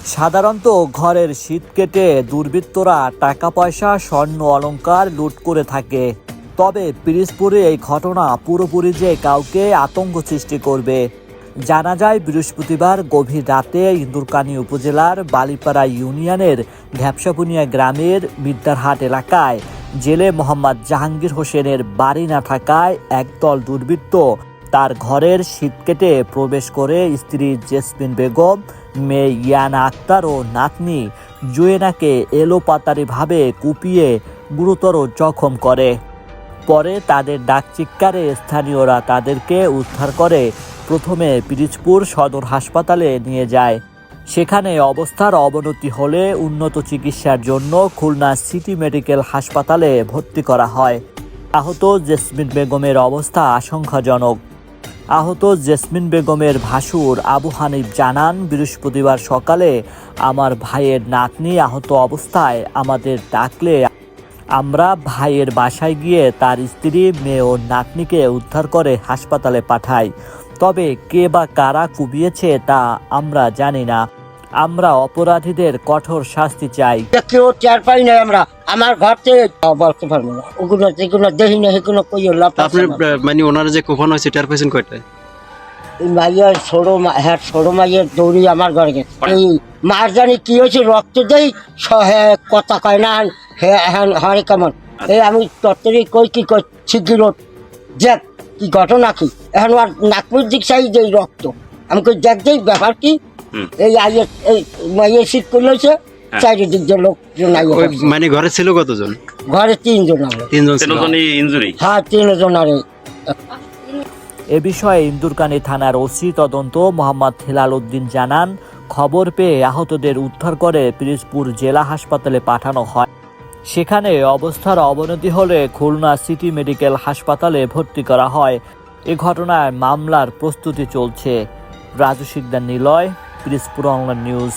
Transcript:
সাধারণত ঘরের শীত কেটে দুর্বৃত্তরা টাকা পয়সা স্বর্ণ অলংকার লুট করে থাকে। তবে পিরিজপুরে এই ঘটনা পুরোপুরি যে কাউকে আতঙ্ক সৃষ্টি করবে। জানা যায় বৃহস্পতিবার গভীর রাতে ইন্দুরকানী উপজেলার বালিপাড়া ইউনিয়নের ঢ্যাপসাপুনিয়া গ্রামের মিদ্দারহাট এলাকায় জেলে মোহাম্মদ জাহাঙ্গীর হোসেনের বাড়ি না থাকায় একদল দুর্বৃত্ত তার ঘরের শীত কেটে প্রবেশ করে স্ত্রী জেসমিন বেগম, মেয়ে ইয়ানা আক্তার ও নাতনি জুয়েনাকে এলোপাতাড়িভাবে কুপিয়ে গুরুতর জখম করে। পরে তাদের ডাকচিৎকারে স্থানীয়রা তাদেরকে উদ্ধার করে প্রথমে পিরিজপুর সদর হাসপাতালে নিয়ে যায়। সেখানে অবস্থার অবনতি হলে উন্নত চিকিৎসার জন্য খুলনা সিটি মেডিকেল হাসপাতালে ভর্তি করা হয়। আহত জেসমিন বেগমের অবস্থা আশঙ্কাজনক। আহত জেসমিন বেগমের ভাসুর আবু হানিফ জানান, বৃহস্পতিবার সকালে আমার ভাইয়ের নাতনি আহত অবস্থায় আমাদের ডাকলে আমরা ভাইয়ের বাসায় গিয়ে তার স্ত্রী, মেয়ে ও নাতনিকে উদ্ধার করে হাসপাতালে পাঠাই। তবে কে বা কারা কুপিয়েছে তা আমরা জানি না। আমরা অপরাধীদের কঠোর শাস্তি চাই। কেউ টের পাই না, আমরা আমার ঘর থেকে বলতে পারবো না। ওগুলো যেগুলো দেখি না সেগুলো কই লাভ। আপনি মানে ওনারা যে কোপানো হয়েছে টের পাইছেন কয়টায়? মাইয়ের ছোট মাইয়ের দৌড়ি আমার ঘরে গেছে। এই মার জানি কি হয়েছে, রক্ত দেই কথা কয় না হরে কেমন। এই আমি তত্তরি কই কি কই শিগগির দেখ কি ঘটনা কি। এখন আর নাকপুর দিক চাই যে রক্ত আমি কই দেখ দেই ব্যাপার কি। এই আইয়ের এই মাইয়ের শীত করলেছে চারিদিক দিয়ে লোকজন মানে ঘরে ছিল কতজন? ঘরে তিনজন। ইনজুরি? হ্যাঁ, তিনজন। আর এ বিষয়ে ইন্দুরকানী থানার ওসি তদন্ত মোহাম্মদ হেলাল উদ্দিন জানান, খবর পেয়ে আহতদের উদ্ধার করে পিরিজপুর জেলা হাসপাতালে পাঠানো হয়। সেখানে অবস্থার অবনতি হলে খুলনা সিটি মেডিকেল হাসপাতালে ভর্তি করা হয়। এ ঘটনায় মামলার প্রস্তুতি চলছে। Raju Shikdar Niloy, Pirojpur online news.